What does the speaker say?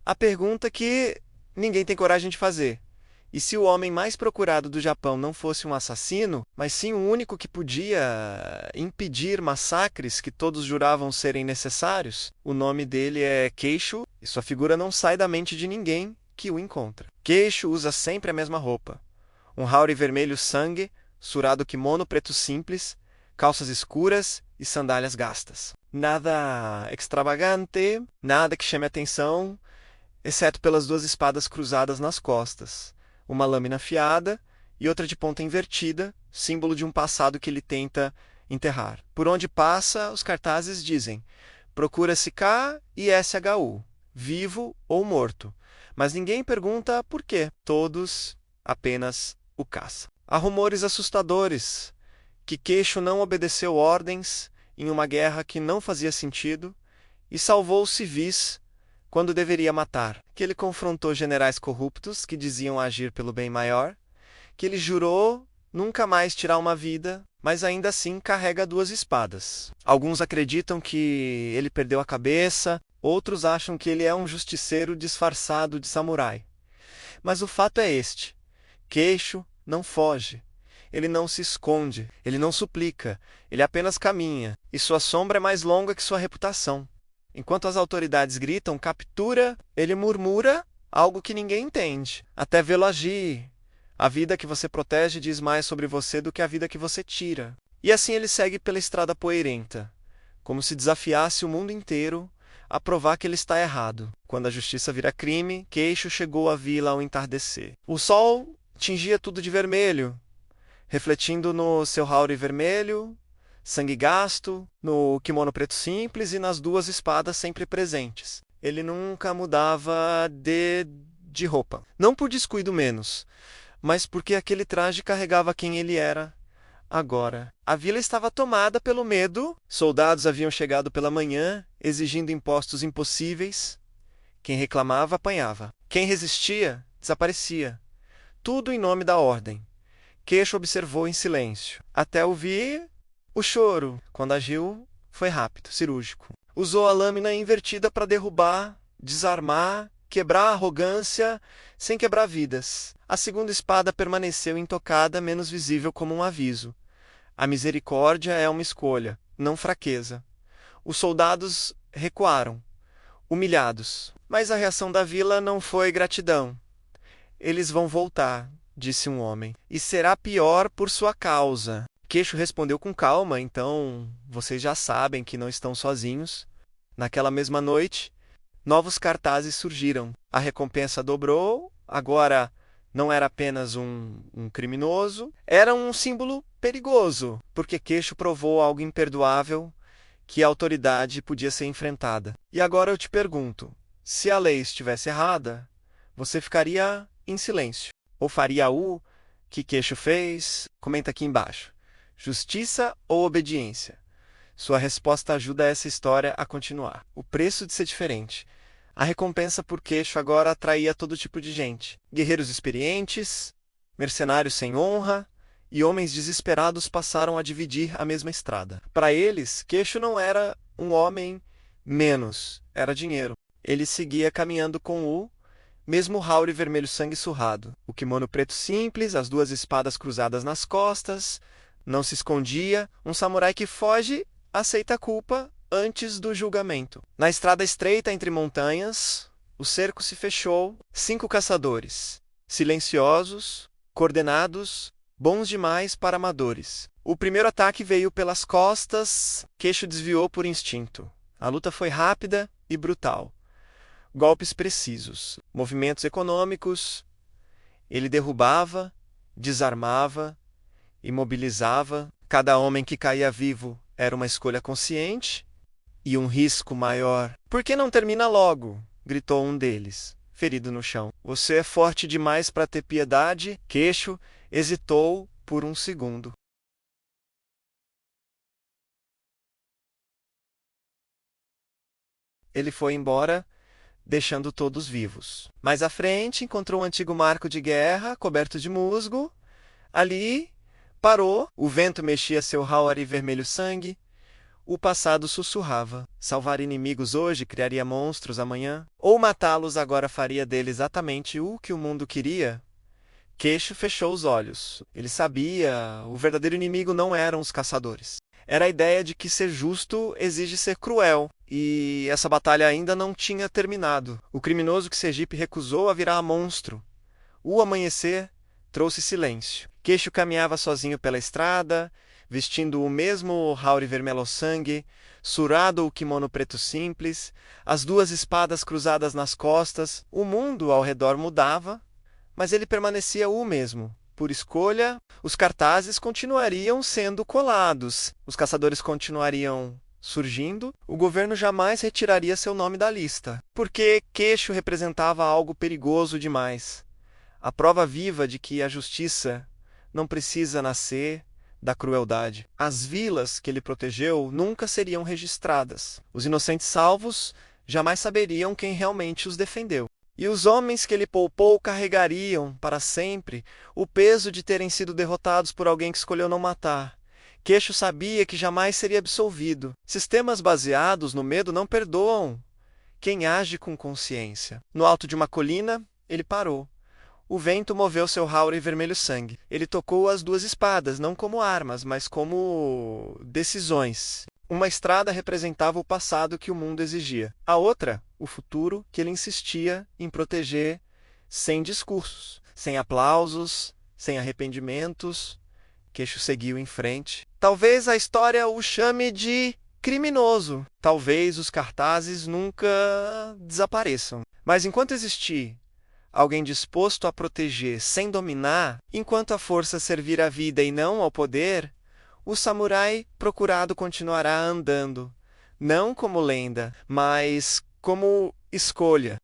A pergunta que ninguém tem coragem de fazer. E se o homem mais procurado do Japão não fosse um assassino, mas sim o único que podia impedir massacres que todos juravam serem necessários? O nome dele é Keisho e sua figura não sai da mente de ninguém que o encontra. Keisho usa sempre a mesma roupa. Um haori vermelho sangue, surado kimono preto simples, calças escuras e sandálias gastas. Nada extravagante, nada que chame atenção, exceto pelas duas espadas cruzadas nas costas, uma lâmina afiada e outra de ponta invertida, símbolo de um passado que ele tenta enterrar. Por onde passa, os cartazes dizem: procura-se K e SHU, vivo ou morto. Mas ninguém pergunta por quê. Todos apenas o caçam. Há rumores assustadores que Keisho não obedeceu ordens em uma guerra que não fazia sentido e salvou os civis quando deveria matar, que ele confrontou generais corruptos que diziam agir pelo bem maior, que ele jurou nunca mais tirar uma vida, mas ainda assim carrega duas espadas. Alguns acreditam que ele perdeu a cabeça, outros acham que ele é um justiceiro disfarçado de samurai. Mas o fato é este: Keisho não foge. Ele não se esconde, ele não suplica, ele apenas caminha, e sua sombra é mais longa que sua reputação. Enquanto as autoridades gritam captura, ele murmura algo que ninguém entende, até vê-lo agir. A vida que você protege diz mais sobre você do que a vida que você tira. E assim ele segue pela estrada poeirenta, como se desafiasse o mundo inteiro a provar que ele está errado. Quando a justiça vira crime, Keisho chegou à vila ao entardecer. O sol tingia tudo de vermelho, refletindo no seu haori vermelho, sangue gasto, no kimono preto simples e nas duas espadas sempre presentes. Ele nunca mudava de roupa. Não por descuido menos, mas porque aquele traje carregava quem ele era agora. A vila estava tomada pelo medo. Soldados haviam chegado pela manhã, exigindo impostos impossíveis. Quem reclamava, apanhava. Quem resistia, desaparecia. Tudo em nome da ordem. Keisho observou em silêncio, até ouvir o choro. Quando agiu, foi rápido, cirúrgico. Usou a lâmina invertida para derrubar, desarmar, quebrar a arrogância, sem quebrar vidas. A segunda espada permaneceu intocada, menos visível como um aviso. A misericórdia é uma escolha, não fraqueza. Os soldados recuaram, humilhados. Mas a reação da vila não foi gratidão. Eles vão voltar, disse um homem, e será pior por sua causa. Keisho respondeu com calma: então vocês já sabem que não estão sozinhos. Naquela mesma noite, novos cartazes surgiram. A recompensa dobrou, agora não era apenas um criminoso, era um símbolo perigoso, porque Keisho provou algo imperdoável, que a autoridade podia ser enfrentada. E agora eu te pergunto, se a lei estivesse errada, você ficaria em silêncio? Ou faria o que Keisho fez? Comenta aqui embaixo. Justiça ou obediência? Sua resposta ajuda essa história a continuar. O preço de ser diferente. A recompensa por Keisho agora atraía todo tipo de gente. Guerreiros experientes, mercenários sem honra e homens desesperados passaram a dividir a mesma estrada. Para eles, Keisho não era um homem menos, era dinheiro. Ele seguia caminhando com o mesmo haori vermelho sangue surrado, o kimono preto simples, as duas espadas cruzadas nas costas, não se escondia, um samurai que foge, aceita a culpa antes do julgamento. Na estrada estreita entre montanhas, o cerco se fechou, 5 caçadores, silenciosos, coordenados, bons demais para amadores. O primeiro ataque veio pelas costas, Keisho desviou por instinto. A luta foi rápida e brutal. Golpes precisos, movimentos econômicos. Ele derrubava, desarmava, imobilizava. Cada homem que caía vivo era uma escolha consciente e um risco maior. Por que não termina logo? Gritou um deles, ferido no chão. Você é forte demais para ter piedade? Keisho hesitou por um segundo. Ele foi embora, deixando todos vivos. Mais à frente, encontrou um antigo marco de guerra, coberto de musgo. Ali, parou. O vento mexia seu haori vermelho sangue. O passado sussurrava. Salvar inimigos hoje criaria monstros amanhã? Ou matá-los agora faria dele exatamente o que o mundo queria? Queixo fechou os olhos. Ele sabia, o verdadeiro inimigo não eram os caçadores. Era a ideia de que ser justo exige ser cruel, e essa batalha ainda não tinha terminado. O criminoso que Sergipe recusou a virar monstro. O amanhecer trouxe silêncio. Queixo caminhava sozinho pela estrada, vestindo o mesmo haure vermelho sangue, surado o kimono preto simples, as duas espadas cruzadas nas costas. O mundo ao redor mudava, mas ele permanecia o mesmo. Por escolha, os cartazes continuariam sendo colados, os caçadores continuariam surgindo, o governo jamais retiraria seu nome da lista, porque Queixo representava algo perigoso demais. A prova viva de que a justiça não precisa nascer da crueldade. As vilas que ele protegeu nunca seriam registradas. Os inocentes salvos jamais saberiam quem realmente os defendeu. E os homens que ele poupou carregariam, para sempre, o peso de terem sido derrotados por alguém que escolheu não matar. Queixo sabia que jamais seria absolvido. Sistemas baseados no medo não perdoam quem age com consciência. No alto de uma colina, ele parou. O vento moveu seu haure vermelho sangue. Ele tocou as duas espadas, não como armas, mas como decisões. Uma estrada representava o passado que o mundo exigia. A outra, o futuro que ele insistia em proteger sem discursos, sem aplausos, sem arrependimentos. Queixo seguiu em frente. Talvez a história o chame de criminoso. Talvez os cartazes nunca desapareçam. Mas enquanto existir alguém disposto a proteger sem dominar, enquanto a força servir à vida e não ao poder, o samurai procurado continuará andando, não como lenda, mas como escolha.